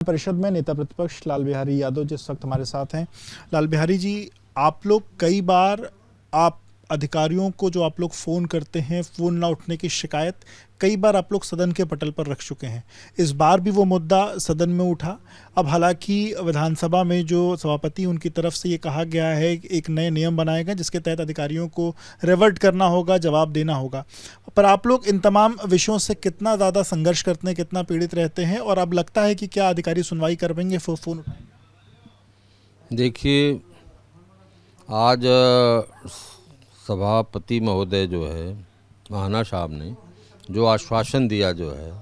परिषद में नेता प्रतिपक्ष लाल बिहारी यादव जिस वक्त हमारे साथ हैं। लाल बिहारी जी, आप लोग कई बार आप अधिकारियों को जो आप लोग फ़ोन करते हैं, फ़ोन ना उठने की शिकायत कई बार आप लोग सदन के पटल पर रख चुके हैं। इस बार भी वो मुद्दा सदन में उठा। अब हालांकि विधानसभा में जो सभापति उनकी तरफ से ये कहा गया है कि एक नए नियम बनाए गए जिसके तहत अधिकारियों को रिवर्ट करना होगा, जवाब देना होगा। पर आप लोग इन तमाम विषयों से कितना ज़्यादा संघर्ष करते हैं, कितना पीड़ित रहते हैं, और अब लगता है कि क्या अधिकारी सुनवाई कर पाएंगे, फ़ोन उठाएंगे? देखिए, आज सभापति महोदय जो है महाना साहब ने जो आश्वासन दिया जो है,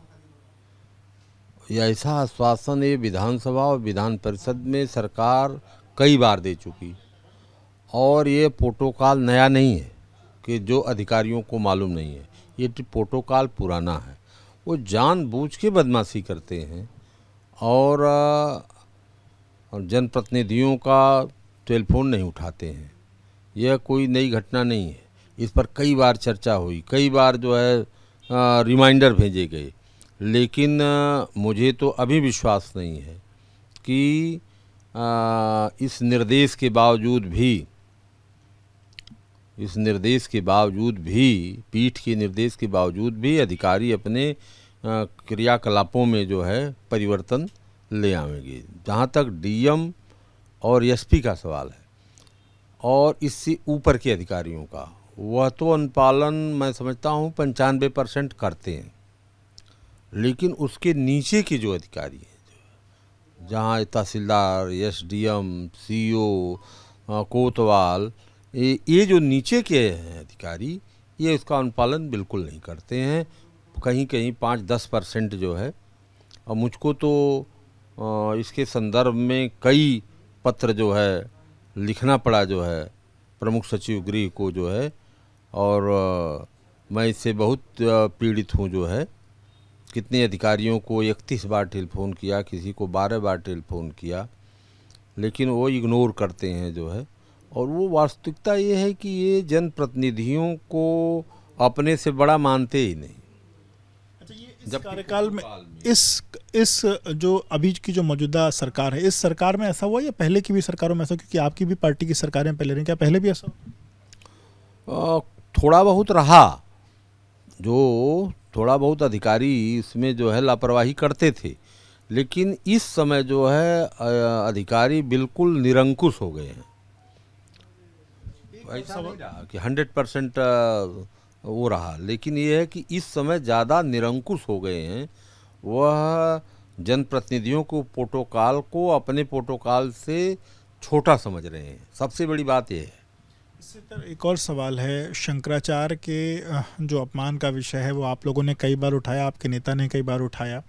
यह ऐसा आश्वासन ये विधानसभा और विधान परिषद में सरकार कई बार दे चुकी, और ये प्रोटोकॉल नया नहीं है कि जो अधिकारियों को मालूम नहीं है। ये प्रोटोकॉल पुराना है। वो जानबूझ के बदमाशी करते हैं और जनप्रतिनिधियों का टेलीफोन नहीं उठाते हैं। यह कोई नई घटना नहीं है। इस पर कई बार चर्चा हुई, कई बार जो है रिमाइंडर भेजे गए, लेकिन मुझे तो अभी विश्वास नहीं है कि इस निर्देश के बावजूद भी पीठ के निर्देश के बावजूद भी अधिकारी अपने क्रियाकलापों में जो है परिवर्तन ले आएंगे। जहाँ तक डीएम और एसपी का सवाल है और इससे ऊपर के अधिकारियों का, वह तो अनुपालन मैं समझता हूँ 95% करते हैं, लेकिन उसके नीचे के जो अधिकारी हैं, जहाँ तहसीलदार, एसडीएम, सीओ, कोतवाल, ये जो नीचे के हैं अधिकारी, ये इसका अनुपालन बिल्कुल नहीं करते हैं। कहीं कहीं 5-10% जो है। और मुझको तो इसके संदर्भ में कई पत्र जो है लिखना पड़ा जो है प्रमुख सचिव गृह को जो है, और मैं इससे बहुत पीड़ित हूँ जो है। कितने अधिकारियों को 31 बार टेलीफोन किया, किसी को 12 बार टेलीफोन किया, लेकिन वो इग्नोर करते हैं जो है। और वो वास्तविकता ये है कि ये जनप्रतिनिधियों को अपने से बड़ा मानते ही नहीं। इस कार्यकाल में इस जो अभी की जो मौजूदा सरकार है, इस सरकार में ऐसा हुआ या पहले की भी सरकारों में ऐसा, क्योंकि आपकी भी पार्टी की सरकारें पहले रही, क्या पहले भी ऐसा? थोड़ा बहुत रहा, जो थोड़ा बहुत अधिकारी इसमें जो है लापरवाही करते थे, लेकिन इस समय जो है अधिकारी बिल्कुल निरंकुश हो गए हैं। ऐसा नहीं रहा कि 100% वो रहा, लेकिन ये है कि इस समय ज़्यादा निरंकुश हो गए हैं। वह जनप्रतिनिधियों को प्रोटोकॉल को अपने प्रोटोकॉल से छोटा समझ रहे हैं। सबसे बड़ी बात यह है। इससे तर एक और सवाल है, शंकराचार्य के जो अपमान का विषय है वो आप लोगों ने कई बार उठाया, आपके नेता ने कई बार उठाया।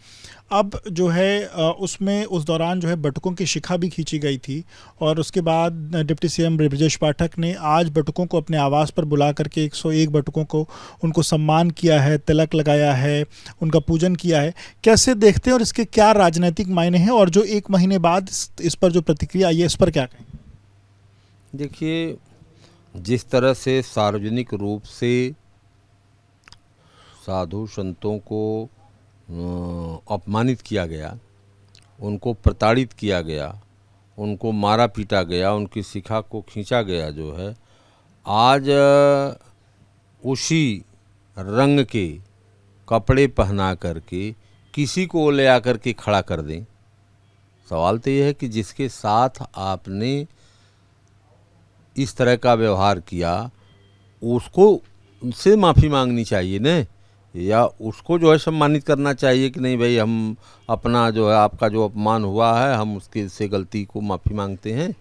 अब जो है उसमें उस दौरान जो है बटुकों की शिखा भी खींची गई थी, और उसके बाद डिप्टी सीएम बृजेश पाठक ने आज बटुकों को अपने आवास पर बुला करके 101 बटुकों को उनको सम्मान किया है, तिलक लगाया है, उनका पूजन किया है। कैसे देखते हैं और इसके क्या राजनीतिक मायने हैं, और जो 1 महीने बाद इस पर जो प्रतिक्रिया आई है, इस पर क्या कहें? देखिए, जिस तरह से सार्वजनिक रूप से साधु संतों को अपमानित किया गया, उनको प्रताड़ित किया गया, उनको मारा पीटा गया, उनकी शिखा को खींचा गया जो है, आज उसी रंग के कपड़े पहना करके किसी को ले आकर के खड़ा कर दें। सवाल तो ये है कि जिसके साथ आपने इस तरह का व्यवहार किया, उसको उनसे माफ़ी मांगनी चाहिए न, या उसको जो है सम्मानित करना चाहिए कि नहीं भाई, हम अपना जो है आपका जो अपमान हुआ है, हम उसके से गलती को माफ़ी मांगते हैं।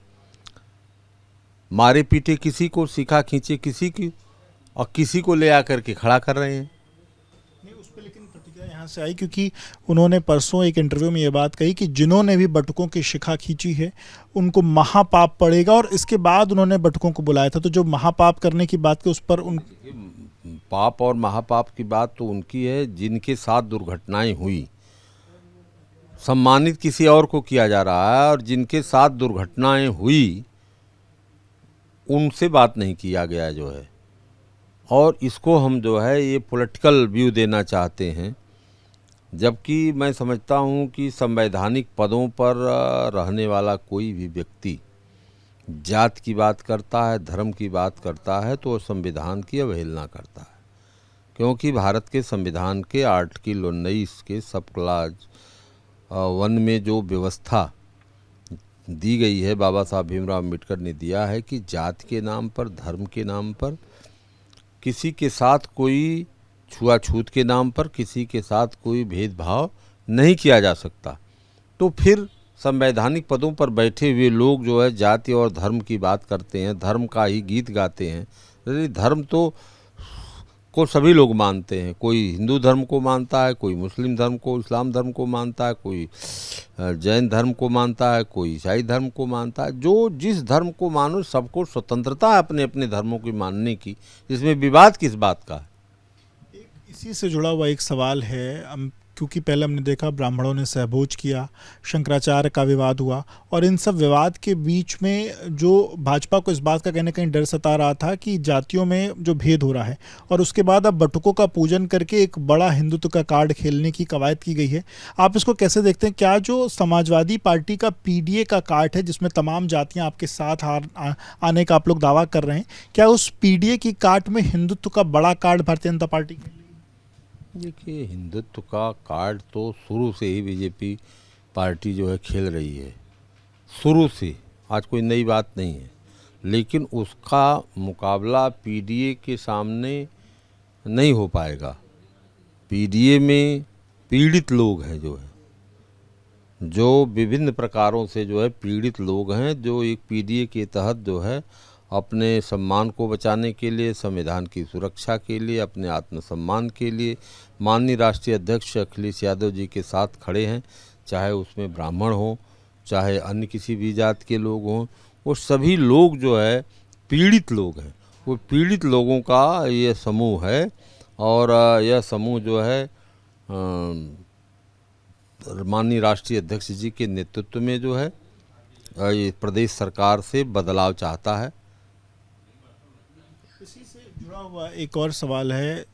मारे पीटे किसी को, शिखा खींचे किसी की, और किसी को ले आकर के खड़ा कर रहे हैं। लेकिन प्रतिक्रिया यहाँ से आई क्योंकि उन्होंने परसों एक इंटरव्यू में ये बात कही कि जिन्होंने भी बटुकों की शिखा खींची है उनको महापाप पड़ेगा, और इसके बाद उन्होंने बटुकों को बुलाया था। तो जो महापाप करने की बात की, उस पर उन पाप और महापाप की बात तो उनकी है जिनके साथ दुर्घटनाएं हुई। सम्मानित किसी और को किया जा रहा है, और जिनके साथ दुर्घटनाएं हुई उनसे बात नहीं किया गया जो है। और इसको हम जो है ये पॉलिटिकल व्यू देना चाहते हैं जबकि मैं समझता हूँ कि संवैधानिक पदों पर रहने वाला कोई भी व्यक्ति जात की बात करता है, धर्म की बात करता है तो वो संविधान की अवहेलना करता है। क्योंकि भारत के संविधान के आर्टिकल 19 के सब क्लाज 1 में जो व्यवस्था दी गई है, बाबा साहब भीमराव अम्बेडकर ने दिया है कि जात के नाम पर, धर्म के नाम पर, किसी के साथ कोई छुआछूत के नाम पर किसी के साथ कोई भेदभाव नहीं किया जा सकता। तो फिर संवैधानिक पदों पर बैठे हुए लोग जो है जाति और धर्म की बात करते हैं, धर्म का ही गीत गाते हैं। यदि धर्म तो को सभी लोग मानते हैं, कोई हिंदू धर्म को मानता है, कोई मुस्लिम धर्म को, इस्लाम धर्म को मानता है, कोई जैन धर्म को मानता है, कोई ईसाई धर्म को मानता है। जो जिस धर्म को मानो, सबको स्वतंत्रता है अपने अपने धर्मों की मानने की। इसमें विवाद किस बात का है? इसी से जुड़ा हुआ एक सवाल है, क्योंकि पहले हमने देखा ब्राह्मणों ने सहभोज किया, शंकराचार्य का विवाद हुआ, और इन सब विवाद के बीच में जो भाजपा को इस बात का कहीं ना कहीं डर सता रहा था कि जातियों में जो भेद हो रहा है, और उसके बाद अब बटुकों का पूजन करके एक बड़ा हिंदुत्व का कार्ड खेलने की कवायद की गई है। आप इसको कैसे देखते हैं? क्या जो समाजवादी पार्टी का पीडीए का कार्ड है, जिसमें तमाम जातियाँ आपके साथ आने का आप लोग दावा कर रहे हैं, क्या उस पीडीए की कार्ड में हिंदुत्व का बड़ा कार्ड भारतीय जनता पार्टी के? देखिए, हिंदुत्व का कार्ड तो शुरू से ही बीजेपी पार्टी जो है खेल रही है, शुरू से, आज कोई नई बात नहीं है। लेकिन उसका मुकाबला पीडीए के सामने नहीं हो पाएगा। पीडीए में पीड़ित लोग हैं, जो विभिन्न प्रकारों से जो है पीड़ित लोग हैं, जो एक पीडीए के तहत जो है अपने सम्मान को बचाने के लिए, संविधान की सुरक्षा के लिए, अपने आत्मसम्मान के लिए माननीय राष्ट्रीय अध्यक्ष अखिलेश यादव जी के साथ खड़े हैं। चाहे उसमें ब्राह्मण हों, चाहे अन्य किसी भी जात के लोग हों, वो सभी लोग जो है पीड़ित लोग हैं। वो पीड़ित लोगों का ये समूह है, और यह समूह जो है माननीय राष्ट्रीय अध्यक्ष जी के नेतृत्व में जो है ये प्रदेश सरकार से बदलाव चाहता है। इसी से जुड़ा हुआ एक और सवाल है,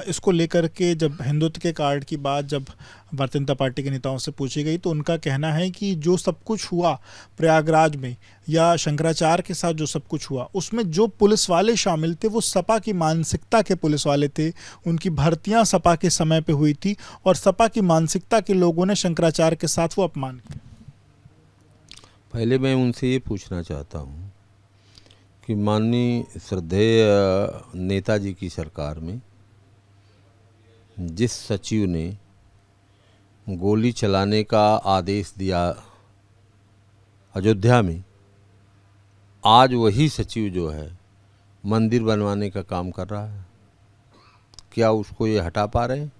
इसको लेकर के जब हिंदुत्व के कार्ड की बात जब भारतीय जनता पार्टी के नेताओं से पूछी गई, तो उनका कहना है कि जो सब कुछ हुआ प्रयागराज में या शंकराचार्य के साथ जो सब कुछ हुआ, उसमें जो पुलिस वाले शामिल थे वो सपा की मानसिकता के पुलिस वाले थे। उनकी भर्तियां सपा के समय पे हुई थी, और सपा की मानसिकता के लोगों ने शंकराचार्य के साथ वो अपमान किया। पहले मैं उनसे ये पूछना चाहता हूँ कि माननीय श्रद्धेय नेताजी की सरकार में जिस सचिव ने गोली चलाने का आदेश दिया अयोध्या में, आज वही सचिव जो है मंदिर बनवाने का काम कर रहा है। क्या उसको ये हटा पा रहे हैं?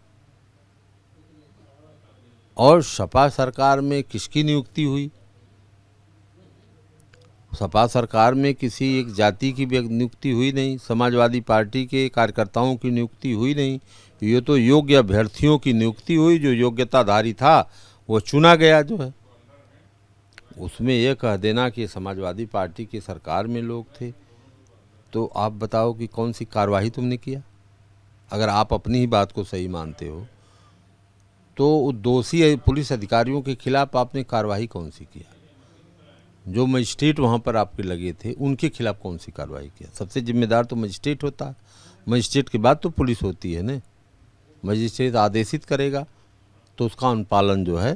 और सपा सरकार में किसकी नियुक्ति हुई? सपा सरकार में किसी एक जाति की नियुक्ति हुई नहीं, समाजवादी पार्टी के कार्यकर्ताओं की नियुक्ति हुई नहीं। ये तो योग्य अभ्यर्थियों की नियुक्ति हुई, जो योग्यताधारी था वो चुना गया जो है। उसमें यह कह देना कि समाजवादी पार्टी की सरकार में लोग थे, तो आप बताओ कि कौन सी कार्रवाई तुमने किया? अगर आप अपनी ही बात को सही मानते हो तो दोषी पुलिस अधिकारियों के खिलाफ आपने कार्रवाई कौन सी किया? जो मजिस्ट्रेट वहाँ पर आपके लगे थे उनके खिलाफ कौन सी कार्रवाई किया? सबसे जिम्मेदार तो मजिस्ट्रेट होता है। मजिस्ट्रेट के बाद तो पुलिस होती है ना। मजिस्ट्रेट आदेशित करेगा तो उसका अनुपालन जो है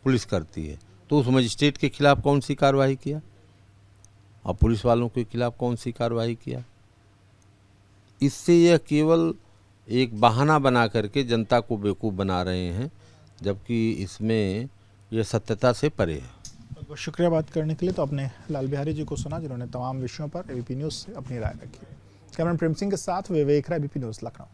पुलिस करती है। तो उस मजिस्ट्रेट के खिलाफ कौन सी कार्रवाई किया और पुलिस वालों के खिलाफ कौन सी कार्रवाई किया? इससे यह केवल एक बहाना बना करके जनता को बेवकूफ़ बना रहे हैं, जबकि इसमें यह सत्यता से परे है। बहुत शुक्रिया बात करने के लिए। तो आपने लाल बिहारी जी को सुना, जिन्होंने तमाम विषयों पर एबीपी न्यूज़ से अपनी राय रखी। कैमरामैन प्रेम सिंह के साथ विवेक राय, एबीपी न्यूज़ लखनऊ।